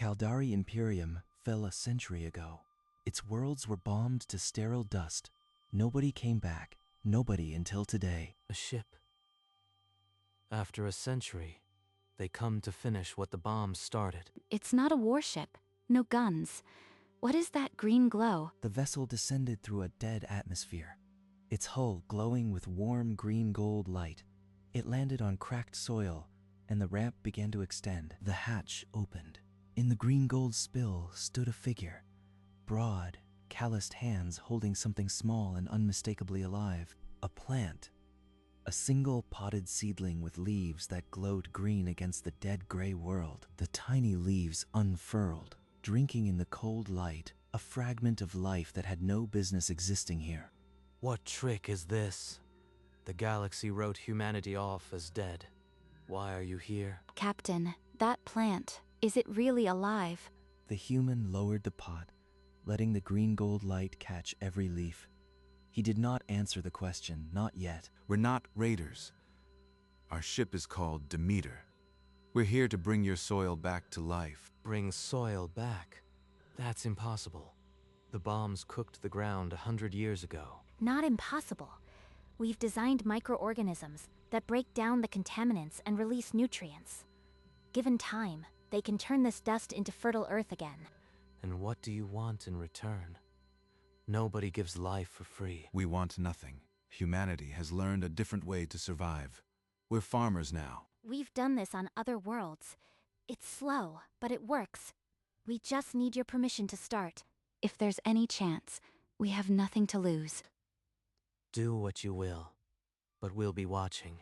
Caldari Imperium fell a century ago. Its worlds were bombed to sterile dust. Nobody came back. Nobody until today. A ship. After a century, they come to finish what the bombs started. It's not a warship. No guns. What is that green glow? The vessel descended through a dead atmosphere, its hull glowing with warm green-gold light. It landed on cracked soil, and the ramp began to extend. The hatch opened. In the green-gold spill stood a figure, broad, calloused hands holding something small and unmistakably alive. A plant. A single potted seedling with leaves that glowed green against the dead gray world. The tiny leaves unfurled, drinking in the cold light, a fragment of life that had no business existing here. What trick is this? The galaxy wrote humanity off as dead. Why are you here? Captain, that plant, is it really alive? The human lowered the pot, letting the green-gold light catch every leaf. He did not answer the question, not yet. We're not raiders. Our ship is called Demeter. We're here to bring your soil back to life. Bring soil back? That's impossible. The bombs cooked the ground 100 years ago. Not impossible. We've designed microorganisms that break down the contaminants and release nutrients. Given time, they can turn this dust into fertile earth again. And what do you want in return? Nobody gives life for free. We want nothing. Humanity has learned a different way to survive. We're farmers now. We've done this on other worlds. It's slow, but it works. We just need your permission to start. If there's any chance, we have nothing to lose. Do what you will, but we'll be watching.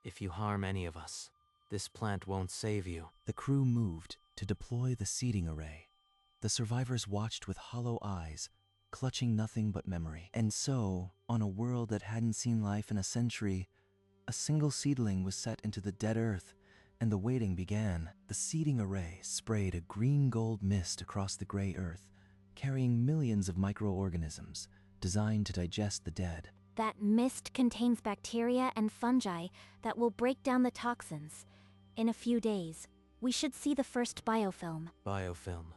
If you harm any of us, this plant won't save you. The crew moved to deploy the seeding array. The survivors watched with hollow eyes, clutching nothing but memory. And so, on a world that hadn't seen life in a century, a single seedling was set into the dead earth, and the waiting began. The seeding array sprayed a green-gold mist across the gray earth, carrying millions of microorganisms designed to digest the dead. That mist contains bacteria and fungi that will break down the toxins. In a few days, we should see the first biofilm. Biofilm.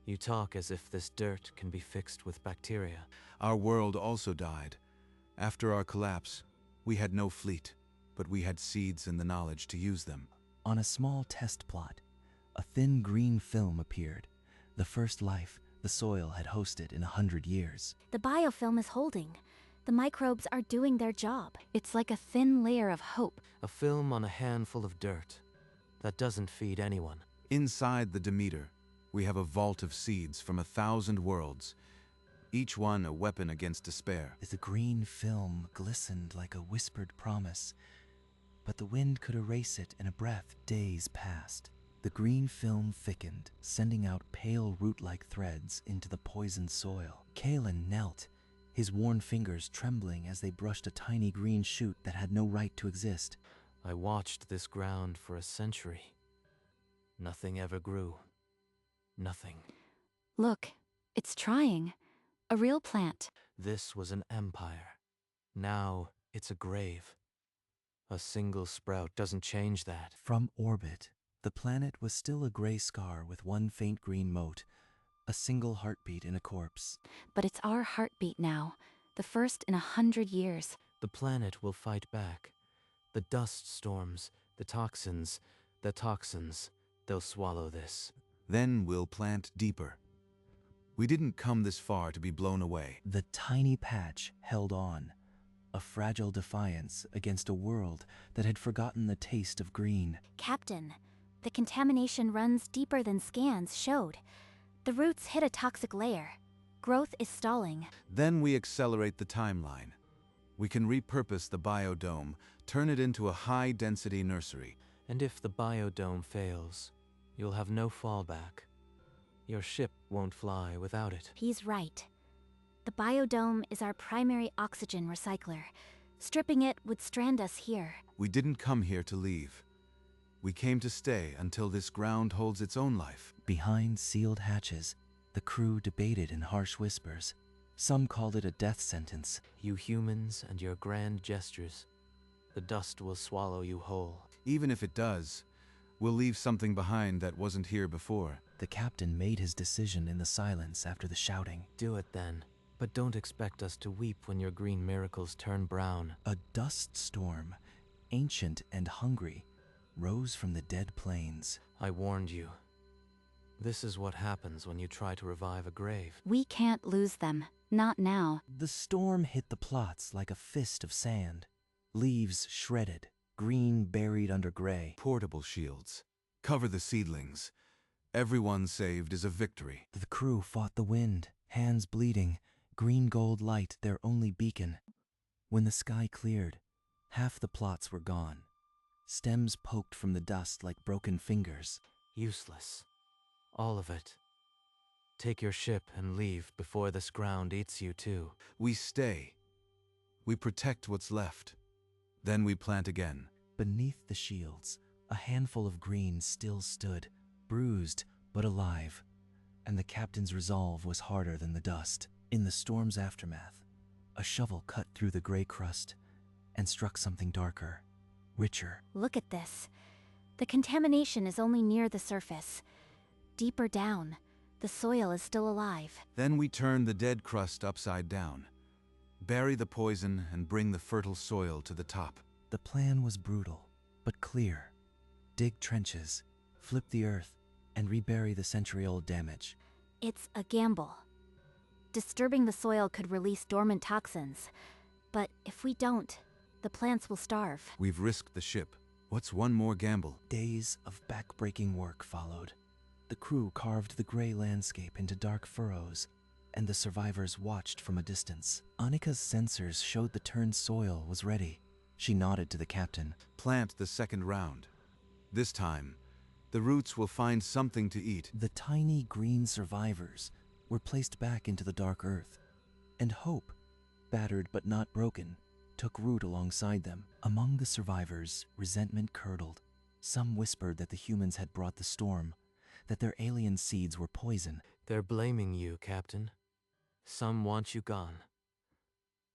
You talk as if this dirt can be fixed with bacteria. Our world also died. After our collapse, we had no fleet, but we had seeds and the knowledge to use them. On a small test plot, a thin green film appeared, the first life the soil had hosted in 100 years. The biofilm is holding. The microbes are doing their job. It's like a thin layer of hope. A film on a handful of dirt. That doesn't feed anyone. Inside the Demeter, we have a vault of seeds from 1,000 worlds, each one a weapon against despair. The green film glistened like a whispered promise, but the wind could erase it in a breath. Days passed. The green film thickened, sending out pale root-like threads into the poisoned soil. Kalen knelt, his worn fingers trembling as they brushed a tiny green shoot that had no right to exist. I watched this ground for a century. Nothing ever grew. Nothing. Look, it's trying. A real plant. This was an empire. Now it's a grave. A single sprout doesn't change that. From orbit, the planet was still a gray scar with one faint green mote, a single heartbeat in a corpse. But it's our heartbeat now, the first in 100 years. The planet will fight back. The dust storms, the toxins, they'll swallow this. Then we'll plant deeper. We didn't come this far to be blown away. The tiny patch held on, a fragile defiance against a world that had forgotten the taste of green. Captain, the contamination runs deeper than scans showed. The roots hit a toxic layer. Growth is stalling. Then we accelerate the timeline. We can repurpose the biodome, turn it into a high-density nursery. And if the biodome fails, you'll have no fallback. Your ship won't fly without it. He's right. The biodome is our primary oxygen recycler. Stripping it would strand us here. We didn't come here to leave. We came to stay until this ground holds its own life. Behind sealed hatches, the crew debated in harsh whispers. Some called it a death sentence. You humans and your grand gestures. The dust will swallow you whole. Even if it does, We'll leave something behind that wasn't here before. The captain made his decision in the silence after the shouting. Do it then. But don't expect us to weep when your green miracles turn brown. A dust storm, ancient and hungry, rose from the dead plains. I warned you. This is what happens when you try to revive a grave. We can't lose them. Not now. The storm hit the plots like a fist of sand. Leaves shredded, green buried under gray. Portable shields. Cover the seedlings. Everyone saved is a victory. The crew fought the wind, hands bleeding, green gold light their only beacon. When the sky cleared, half the plots were gone. Stems poked from the dust like broken fingers. Useless. All of it. Take your ship and leave before this ground eats you too. We stay. We protect what's left. Then we plant again. Beneath the shields, a handful of green still stood, bruised but alive, and the captain's resolve was harder than the dust. In the storm's aftermath, a shovel cut through the gray crust and struck something darker, richer. Look at this. The contamination is only near the surface. Deeper down, the soil is still alive. Then we turn the dead crust upside down. Bury the poison and bring the fertile soil to the top. The plan was brutal, but clear. Dig trenches, flip the earth, and rebury the century-old damage. It's a gamble. Disturbing the soil could release dormant toxins. But if we don't, the plants will starve. We've risked the ship. What's one more gamble? Days of back-breaking work followed. The crew carved the gray landscape into dark furrows, and the survivors watched from a distance. Annika's sensors showed the turned soil was ready. She nodded to the captain. Plant the second round. This time, the roots will find something to eat. The tiny green survivors were placed back into the dark earth, and hope, battered but not broken, took root alongside them. Among the survivors, resentment curdled. Some whispered that the humans had brought the storm, that their alien seeds were poison. They're blaming you, Captain. Some want you gone.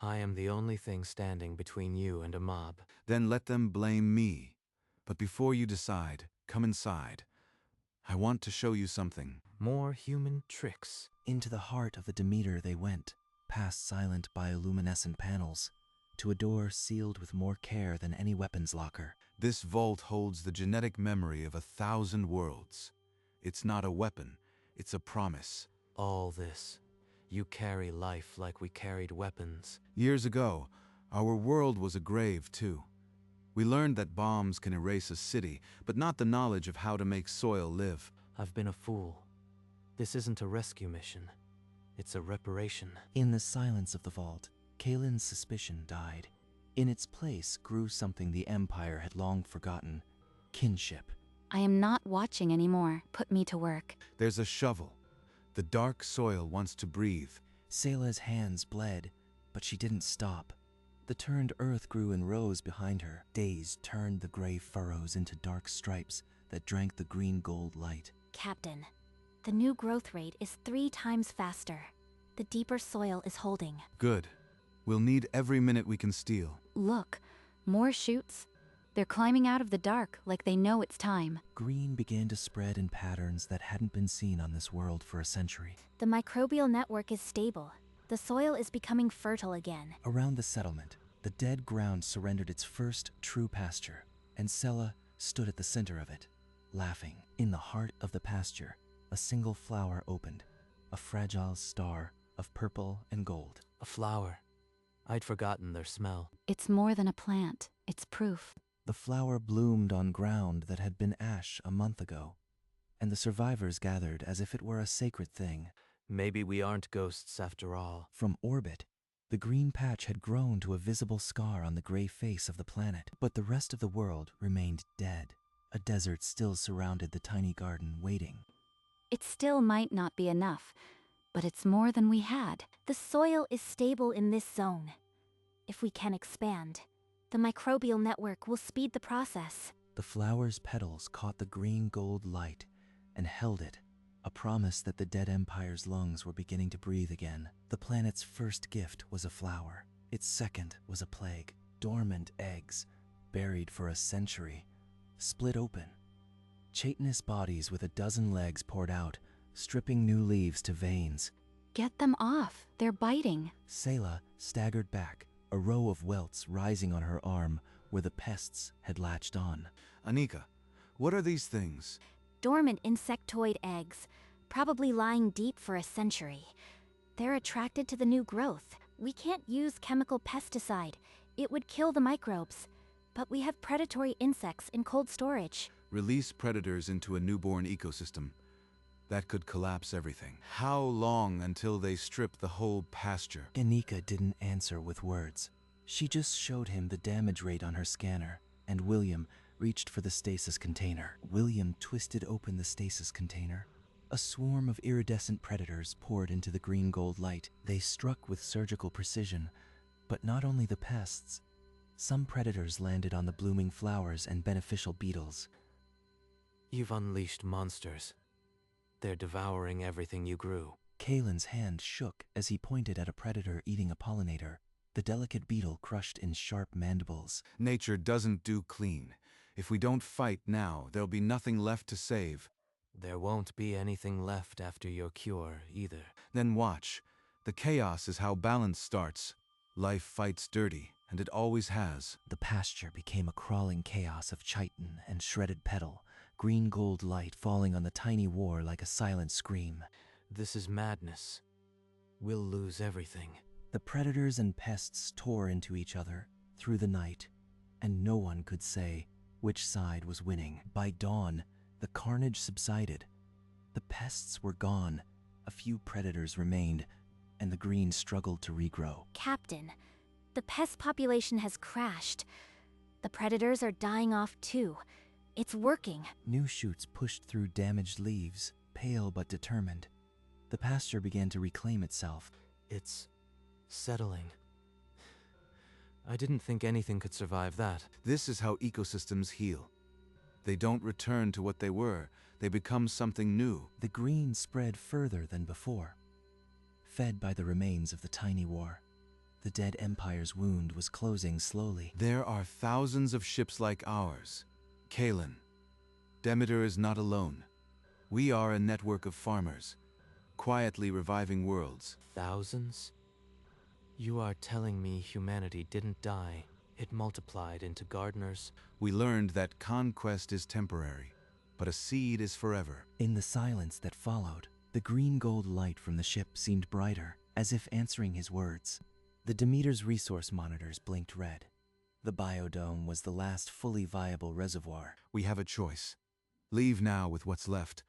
I am the only thing standing between you and a mob. Then let them blame me. But before you decide, come inside. I want to show you something. More human tricks. Into the heart of the Demeter they went, past silent bioluminescent panels, to a door sealed with more care than any weapons locker. This vault holds the genetic memory of 1,000 worlds. It's not a weapon, it's a promise. All this. You carry life like we carried weapons. Years ago, our world was a grave too. We learned that bombs can erase a city, but not the knowledge of how to make soil live. I've been a fool. This isn't a rescue mission. It's a reparation. In the silence of the vault, Kalen's suspicion died. In its place grew something the Empire had long forgotten: kinship. I am not watching anymore. Put me to work. There's a shovel. The dark soil wants to breathe. Sela's hands bled, but she didn't stop. The turned earth grew in rows behind her. Days turned the gray furrows into dark stripes that drank the green gold light. Captain, the new growth rate is 3 times faster. The deeper soil is holding. Good. We'll need every minute we can steal. Look, more shoots. They're climbing out of the dark like they know it's time. Green began to spread in patterns that hadn't been seen on this world for a century. The microbial network is stable. The soil is becoming fertile again. Around the settlement, the dead ground surrendered its first true pasture, and Sela stood at the center of it, laughing. In the heart of the pasture, a single flower opened, a fragile star of purple and gold. A flower. I'd forgotten their smell. It's more than a plant. It's proof. The flower bloomed on ground that had been ash a month ago, and the survivors gathered as if it were a sacred thing. Maybe we aren't ghosts after all. From orbit, the green patch had grown to a visible scar on the gray face of the planet, but the rest of the world remained dead. A desert still surrounded the tiny garden, waiting. It still might not be enough, but it's more than we had. The soil is stable in this zone. If we can expand, the microbial network will speed the process. The flower's petals caught the green gold light and held it, a promise that the dead empire's lungs were beginning to breathe again. The planet's first gift was a flower. Its second was a plague. Dormant eggs, buried for a century, split open, Chitinous bodies with a dozen legs poured out, stripping new leaves to veins. Get them off. They're biting. Selah staggered back, a row of welts rising on her arm where the pests had latched on. Anika, what are these things? Dormant insectoid eggs, probably lying deep for a century. They're attracted to the new growth. We can't use chemical pesticide. It would kill the microbes. But we have predatory insects in cold storage. Release predators into a newborn ecosystem. That could collapse everything. How long until they strip the whole pasture? Anika didn't answer with words. She just showed him the damage rate on her scanner, and William reached for the stasis container. William twisted open the stasis container. A swarm of iridescent predators poured into the green-gold light. They struck with surgical precision, but not only the pests. Some predators landed on the blooming flowers and beneficial beetles. You've unleashed monsters. They're devouring everything you grew. Kalen's hand shook as he pointed at a predator eating a pollinator, the delicate beetle crushed in sharp mandibles. Nature doesn't do clean. If we don't fight now, there'll be nothing left to save. There won't be anything left after your cure, either. Then watch. The chaos is how balance starts. Life fights dirty, and it always has. The pasture became a crawling chaos of chitin and shredded petal, green-gold light falling on the tiny war like a silent scream. This is madness. We'll lose everything. The predators and pests tore into each other through the night, and no one could say which side was winning. By dawn, the carnage subsided. The pests were gone, a few predators remained, and the green struggled to regrow. Captain, the pest population has crashed. The predators are dying off too. It's working. New shoots pushed through damaged leaves, pale but determined. The pasture began to reclaim itself. It's settling. I didn't think anything could survive that. This is how ecosystems heal. They don't return to what they were. They become something new. The green spread further than before. Fed by the remains of the tiny war, the dead empire's wound was closing slowly. There are thousands of ships like ours. Kalen, Demeter is not alone. We are a network of farmers, quietly reviving worlds. Thousands? You are telling me humanity didn't die. It multiplied into gardeners. We learned that conquest is temporary, but a seed is forever. In the silence that followed, the green-gold light from the ship seemed brighter, as if answering his words. The Demeter's resource monitors blinked red. The biodome was the last fully viable reservoir. We have a choice. Leave now with what's left,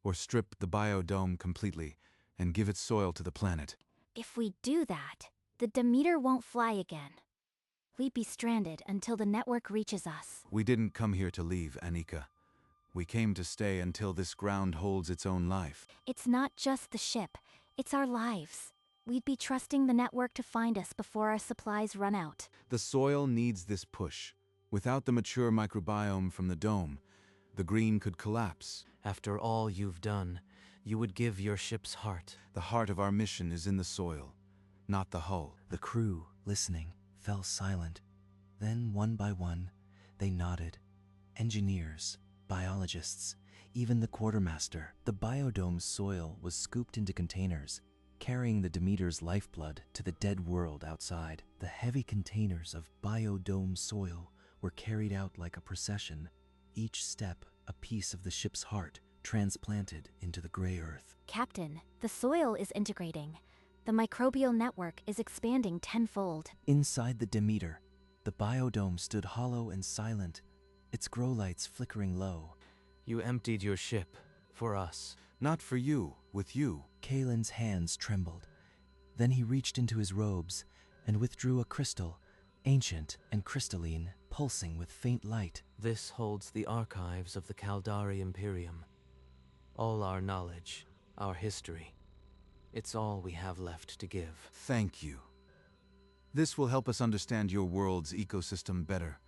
or strip the biodome completely and give its soil to the planet. If we do that, the Demeter won't fly again. We'd be stranded until the network reaches us. We didn't come here to leave, Anika. We came to stay until this ground holds its own life. It's not just the ship, it's our lives. We'd be trusting the network to find us before our supplies run out. The soil needs this push. Without the mature microbiome from the dome, the green could collapse. After all you've done, you would give your ship's heart. The heart of our mission is in the soil, not the hull. The crew, listening, fell silent. Then, one by one, they nodded. Engineers, biologists, even the quartermaster. The biodome's soil was scooped into containers, carrying the Demeter's lifeblood to the dead world outside. The heavy containers of biodome soil were carried out like a procession, each step a piece of the ship's heart transplanted into the gray earth. Captain, the soil is integrating. The microbial network is expanding tenfold. Inside the Demeter, the biodome stood hollow and silent, its grow lights flickering low. You emptied your ship for us. Not for you, with you. Kalen's hands trembled. Then he reached into his robes and withdrew a crystal, ancient and crystalline, pulsing with faint light. This holds the archives of the Caldari Imperium. All our knowledge, our history. It's all we have left to give. Thank you. This will help us understand your world's ecosystem better.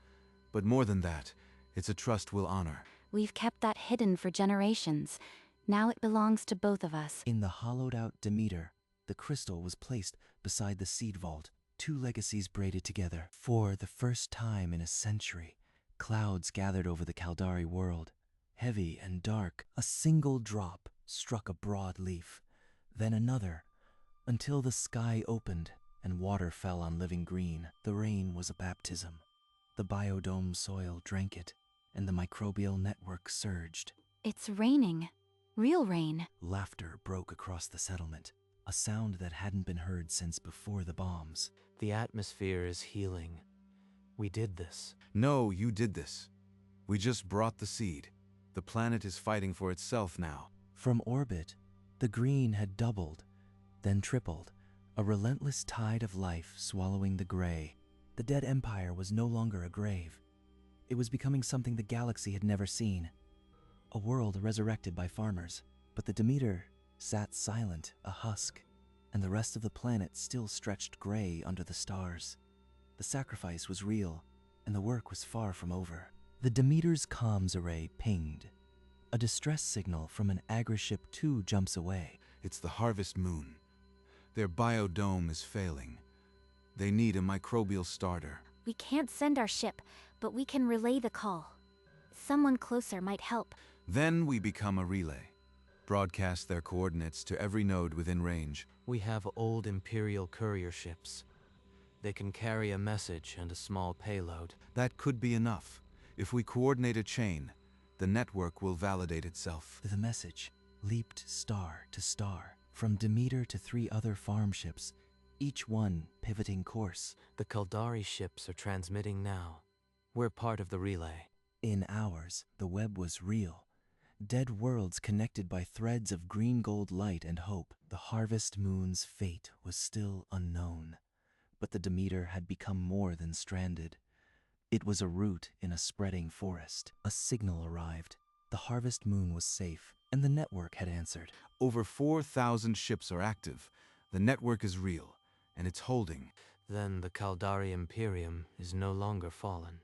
But more than that, it's a trust we'll honor. We've kept that hidden for generations. Now it belongs to both of us. In the hollowed-out Demeter, the crystal was placed beside the seed vault, two legacies braided together. For the first time in a century, clouds gathered over the Caldari world, heavy and dark. A single drop struck a broad leaf, then another, until the sky opened and water fell on living green. The rain was a baptism. The biodome soil drank it, and the microbial network surged. It's raining. Real rain. Laughter broke across the settlement, a sound that hadn't been heard since before the bombs. The atmosphere is healing. We did this. No, you did this. We just brought the seed. The planet is fighting for itself now. From orbit, the green had doubled, then tripled, a relentless tide of life swallowing the gray. The dead empire was no longer a grave. It was becoming something the galaxy had never seen. A world resurrected by farmers. But the Demeter sat silent, a husk, and the rest of the planet still stretched gray under the stars. The sacrifice was real, and the work was far from over. The Demeter's comms array pinged. A distress signal from an Agriship 2 jumps away. It's the harvest moon. Their biodome is failing. They need a microbial starter. We can't send our ship, but we can relay the call. Someone closer might help. Then we become a relay. Broadcast their coordinates to every node within range. We have old Imperial courier ships. They can carry a message and a small payload. That could be enough. If we coordinate a chain, the network will validate itself. The message leaped star to star, from Demeter to 3 other farm ships, each one pivoting course. The Kaldari ships are transmitting now. We're part of the relay. In hours, the web was real. Dead worlds connected by threads of green-gold light and hope. The harvest moon's fate was still unknown, but the Demeter had become more than stranded. It was a root in a spreading forest. A signal arrived. The harvest moon was safe, and the network had answered. Over 4,000 ships are active. The network is real, and it's holding. Then the Kaldari Imperium is no longer fallen.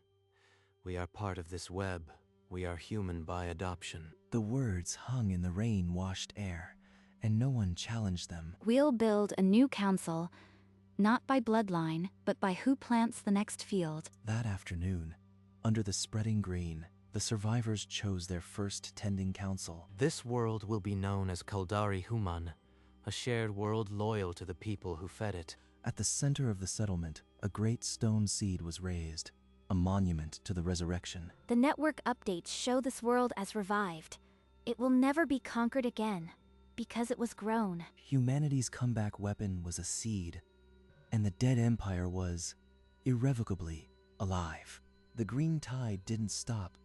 We are part of this web. We are human by adoption. The words hung in the rain-washed air, and no one challenged them. We'll build a new council, not by bloodline, but by who plants the next field. That afternoon, under the spreading green, the survivors chose their first tending council. This world will be known as Kaldari Human, a shared world loyal to the people who fed it. At the center of the settlement, a great stone seed was raised, a monument to the resurrection. The network updates show this world as revived. It will never be conquered again, because it was grown. Humanity's comeback weapon was a seed, and the dead empire was irrevocably alive. The green tide didn't stop.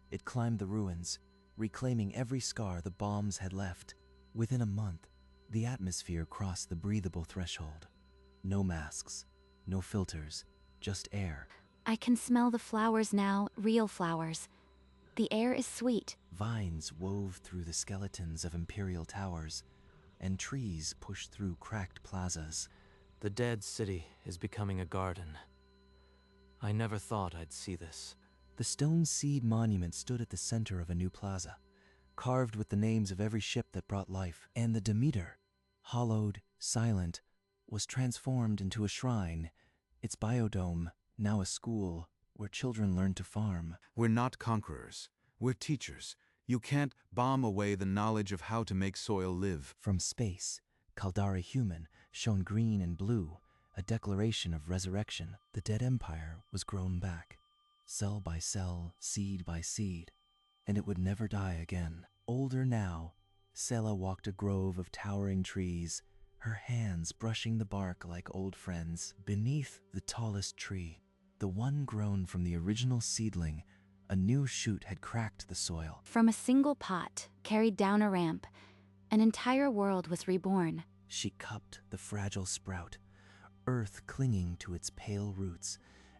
It climbed the ruins, reclaiming every scar the bombs had left. Within a month, the atmosphere crossed the breathable threshold. No masks, no filters, just air. I can smell the flowers now, real flowers. The air is sweet. Vines wove through the skeletons of imperial towers, and trees pushed through cracked plazas. The dead city is becoming a garden. I never thought I'd see this. The stone seed monument stood at the center of a new plaza, carved with the names of every ship that brought life. And the Demeter, hollowed, silent, was transformed into a shrine, its biodome now a school where children learned to farm. We're not conquerors. We're teachers. You can't bomb away the knowledge of how to make soil live. From space, Kaldari Human shone green and blue, a declaration of resurrection. The dead empire was grown back, cell by cell, seed by seed, and it would never die again. Older now, Sela walked a grove of towering trees, her hands brushing the bark like old friends. Beneath the tallest tree, the one grown from the original seedling, a new shoot had cracked the soil. From a single pot, carried down a ramp, an entire world was reborn. She cupped the fragile sprout, earth clinging to its pale roots,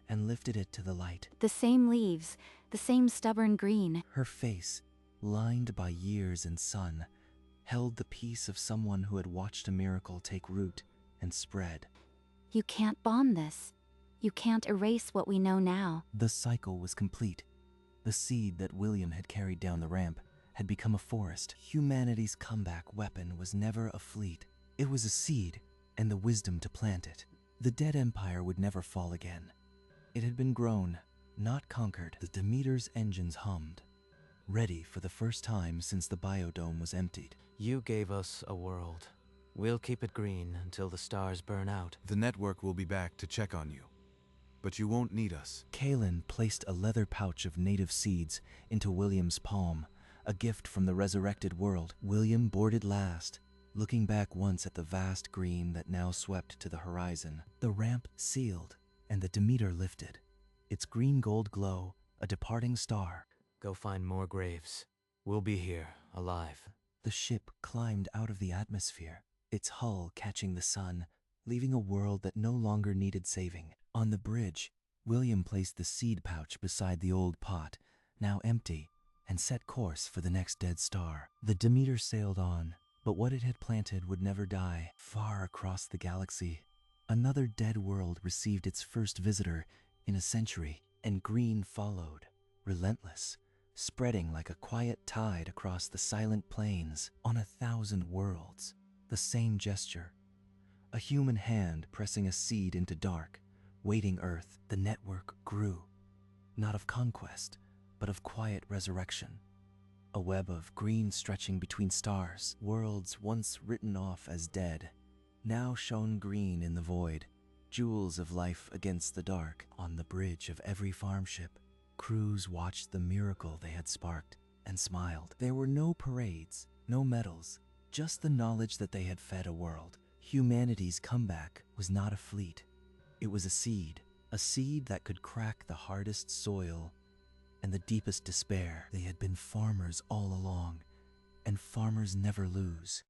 and lifted it to the light. The same leaves, the same stubborn green. Her face, lined by years and sun, held the peace of someone who had watched a miracle take root and spread. You can't bond this. You can't erase what we know now. The cycle was complete. The seed that William had carried down the ramp had become a forest. Humanity's comeback weapon was never a fleet. It was a seed, and the wisdom to plant it. The dead empire would never fall again. It had been grown, not conquered. The Demeter's engines hummed. ready for the first time since the biodome was emptied. You gave us a world. We'll keep it green until the stars burn out. The network will be back to check on you. But you won't need us. Kalen placed a leather pouch of native seeds into William's palm, a gift from the resurrected world. William boarded last, looking back once at the vast green that now swept to the horizon. The ramp sealed, and the Demeter lifted, its green-gold glow a departing star. Go find more graves. We'll be here, alive. The ship climbed out of the atmosphere, its hull catching the sun, leaving a world that no longer needed saving. On the bridge, William placed the seed pouch beside the old pot, now empty, and set course for the next dead star. The Demeter sailed on, but what it had planted would never die. Far across the galaxy, another dead world received its first visitor in a century, and green followed, relentless, spreading like a quiet tide across the silent plains. On 1,000 worlds, the same gesture, a human hand pressing a seed into dark, waiting Earth. The network grew, not of conquest, but of quiet resurrection. A web of green stretching between stars. Worlds once written off as dead now shone green in the void, jewels of life against the dark. On the bridge of every farm ship, crews watched the miracle they had sparked and smiled. There were no parades, no medals, just the knowledge that they had fed a world. Humanity's comeback was not a fleet. It was a seed that could crack the hardest soil and the deepest despair. They had been farmers all along, and farmers never lose.